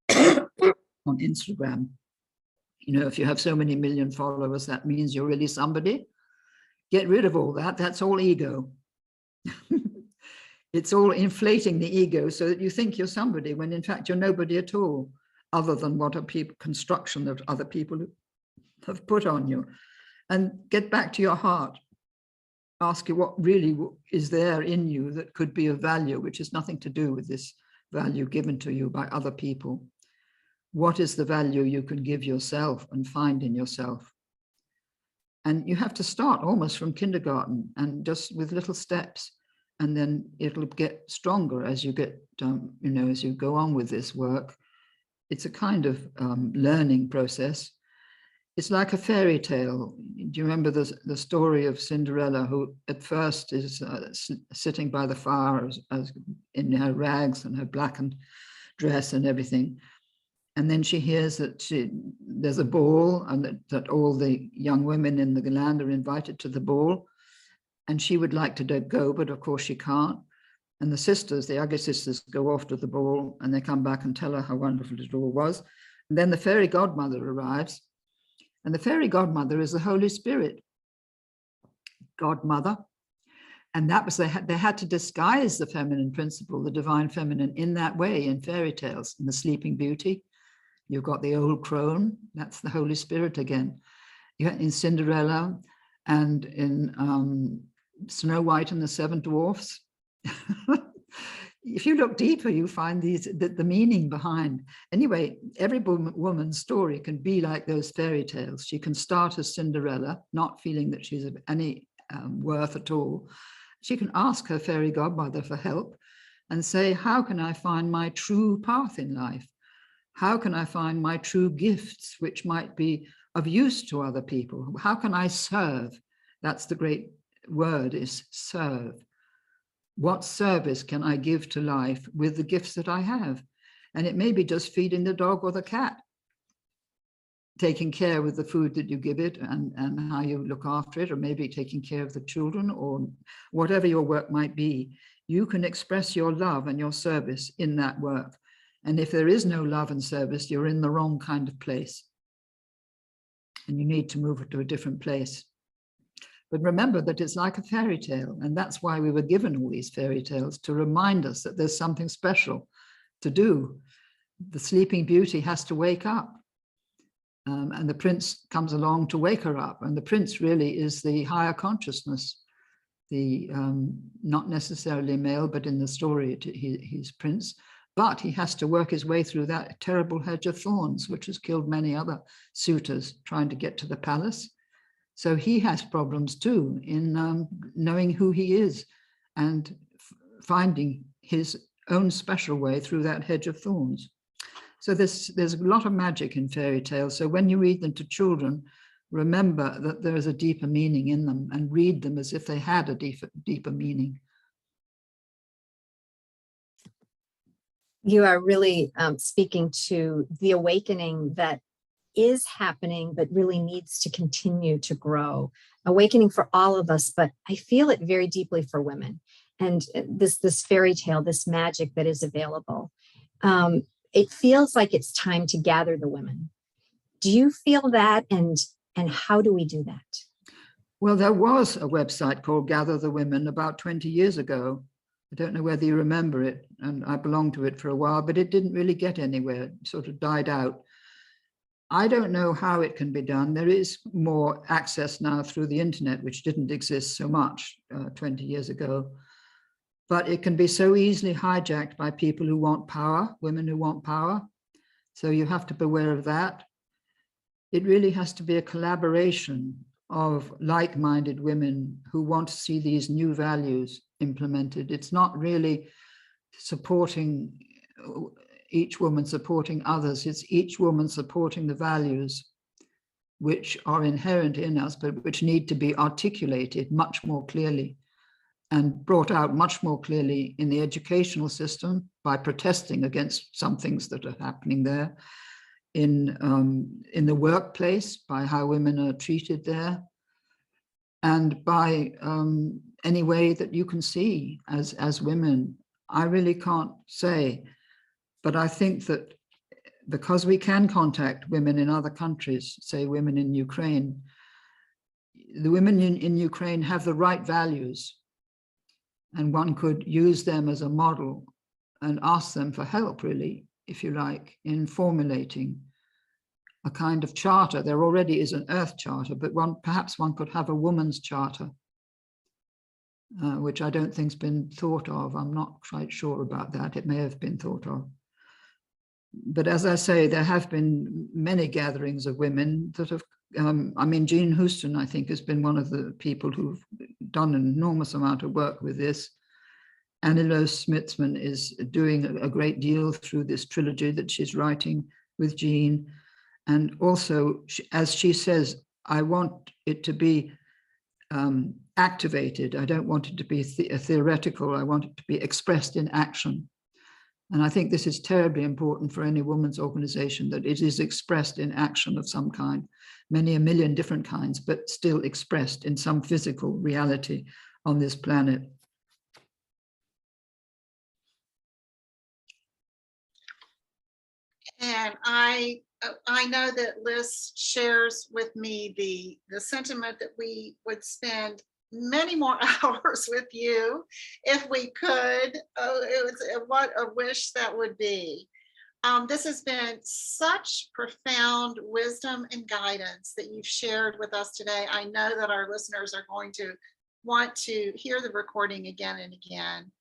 On Instagram, if you have so many million followers, that means you're really somebody. Get rid of all that. That's all ego. It's all inflating the ego so that you think you're somebody when in fact you're nobody at all, other than what a construction that other people have put on you. And get back to your heart. ask you what really is there in you that could be of value, which has nothing to do with this value given to you by other people. What is the value you can give yourself and find in yourself? And you have to start almost from kindergarten and just with little steps, and then it'll get stronger as you get, as you go on with this work. It's a kind of learning process. It's like a fairy tale. Do you remember the story of Cinderella, who at first is sitting by the fire as in her rags and her blackened dress and everything. And then she hears that there's a ball, and that all the young women in the land are invited to the ball. And she would like to go, but of course she can't. And the sisters, the ugly sisters, go off to the ball, and they come back and tell her how wonderful it all was. And then the fairy godmother arrives. And the fairy godmother is the Holy Spirit godmother. And that was, they had to disguise the feminine principle, the divine feminine, in that way in fairy tales. In the Sleeping Beauty, you've got the old crone, that's the Holy Spirit again. In Cinderella and in Snow White and the Seven Dwarfs. If you look deeper, you find the meaning behind. Anyway, every woman's story can be like those fairy tales. She can start as Cinderella, not feeling that she's of any worth at all. She can ask her fairy godmother for help and say, how can I find my true path in life? How can I find my true gifts, which might be of use to other people? How can I serve? That's the great word, is serve. What service can I give to life with the gifts that I have? And it may be just feeding the dog or the cat, taking care with the food that you give it and how you look after it, or maybe taking care of the children, or whatever your work might be. You can express your love and your service in that work. And if there is no love and service, you're in the wrong kind of place. And you need to move to a different place. But remember that it's like a fairy tale, and that's why we were given all these fairy tales, to remind us that there's something special to do. The Sleeping Beauty has to wake up, and the prince comes along to wake her up, and the prince really is the higher consciousness, the not necessarily male, but in the story he's prince, but he has to work his way through that terrible hedge of thorns, which has killed many other suitors trying to get to the palace. So he has problems too in knowing who he is and finding his own special way through that hedge of thorns. So there's a lot of magic in fairy tales. So when you read them to children, remember that there is a deeper meaning in them, and read them as if they had a deeper meaning. You are really speaking to the awakening that is happening, but really needs to continue to grow. Awakening for all of us, but I feel it very deeply for women. And this fairy tale, this magic that is available. It feels like it's time to gather the women. Do you feel that? And how do we do that? Well, there was a website called Gather the Women about 20 years ago. I don't know whether you remember it, and I belonged to it for a while, but it didn't really get anywhere. It sort of died out. I don't know how it can be done. There is more access now through the internet, which didn't exist so much 20 years ago. But it can be so easily hijacked by people who want power, women who want power. So you have to be aware of that. It really has to be a collaboration of like-minded women who want to see these new values implemented. It's not really supporting each woman supporting others. It's each woman supporting the values which are inherent in us, but which need to be articulated much more clearly and brought out much more clearly in the educational system by protesting against some things that are happening there, in the workplace by how women are treated there, and by any way that you can see as women. I really can't say. But I think that because we can contact women in other countries, say women in Ukraine, the women in Ukraine have the right values, and one could use them as a model and ask them for help, really, if you like, in formulating a kind of charter. There already is an Earth Charter, but perhaps one could have a woman's charter which I don't think's been thought of. I'm not quite sure about that. It may have been thought of. But as I say, there have been many gatherings of women that have, I mean, Jean Houston, I think, has been one of the people who've done an enormous amount of work with this. Annie-Rose Smitsman is doing a great deal through this trilogy that she's writing with Jean. And also, as she says, I want it to be activated. I don't want it to be theoretical. I want it to be expressed in action. And I think this is terribly important for any women's organization, that it is expressed in action of some kind, many a million different kinds, but still expressed in some physical reality on this planet. And I know that Liz shares with me the sentiment that we would spend many more hours with you if we could. Oh, it was what a wish that would be. This has been such profound wisdom and guidance that you've shared with us today. I know that our listeners are going to want to hear the recording again and again.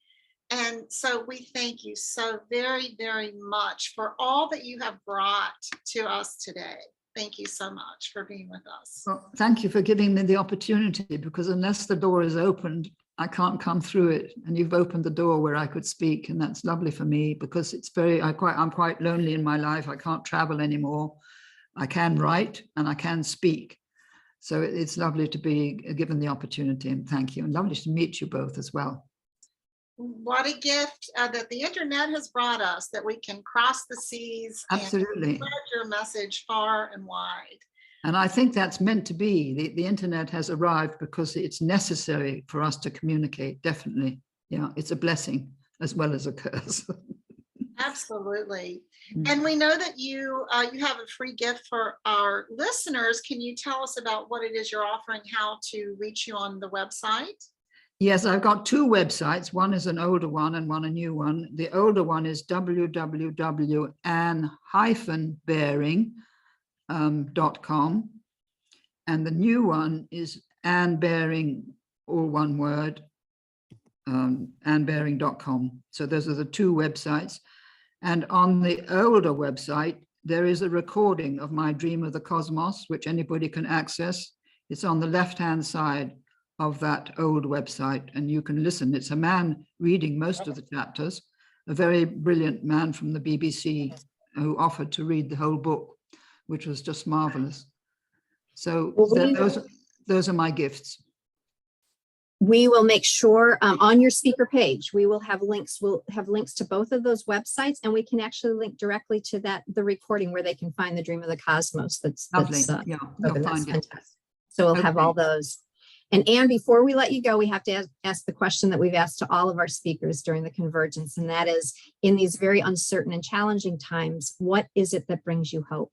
And so we thank you so very, very much for all that you have brought to us today. Thank you so much for being with us. Well, thank you for giving me the opportunity, because unless the door is opened, I can't come through it. And you've opened the door where I could speak, and that's lovely for me, because it's I'm quite lonely in my life. I can't travel anymore. I can write and I can speak. So it's lovely to be given the opportunity, and thank you. And lovely to meet you both as well. What a gift that the internet has brought us, that we can cross the seas. Absolutely. And spread your message far and wide. And I think that's meant to be. The internet has arrived because it's necessary for us to communicate, definitely. Yeah, it's a blessing as well as a curse. Absolutely. And we know that you have a free gift for our listeners. Can you tell us about what it is you're offering, how to reach you on the website? Yes, I've got two websites. One is an older one and one a new one. The older one is www.anne-baring.com. And the new one is Anne Baring, all one word, annebaring.com. So those are the two websites. And on the older website, there is a recording of my Dream of the Cosmos, which anybody can access. It's on the left-hand side of that old website, and you can listen. It's a man reading most of the chapters, a very brilliant man from the BBC who offered to read the whole book, which was just marvelous. So those are my gifts. We will make sure on your speaker page, we will have links. We'll have links to both of those websites, and we can actually link directly to the recording where they can find the Dream of the Cosmos. That's Yeah, you'll find it. So we'll have all those. And Anne, before we let you go, we have to ask the question that we've asked to all of our speakers during the Convergence, and that is, in these very uncertain and challenging times, what is it that brings you hope?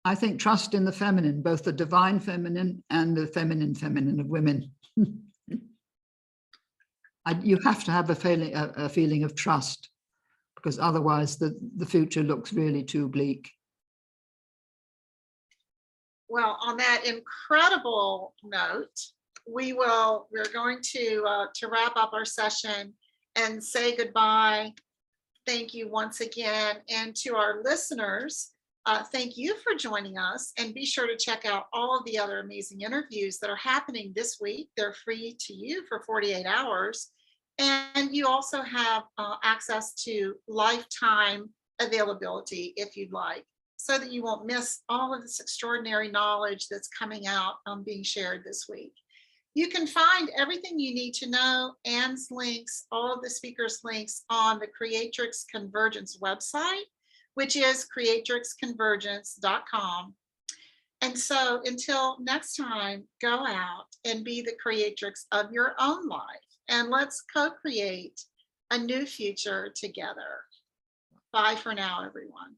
I think trust in the feminine, both the divine feminine and the feminine of women. You have to have a feeling of trust, because otherwise the future looks really too bleak. Well, on that incredible note, we're going to wrap up our session and say goodbye. Thank you once again. And to our listeners, thank you for joining us, and be sure to check out all of the other amazing interviews that are happening this week. They're free to you for 48 hours. And you also have access to lifetime availability if you'd like, so that you won't miss all of this extraordinary knowledge that's coming out being shared this week. You can find everything you need to know, Anne's links, all of the speakers' links on the Creatrix Convergence website, which is creatrixconvergence.com. And so until next time, go out and be the creatrix of your own life, and let's co-create a new future together. Bye for now, everyone.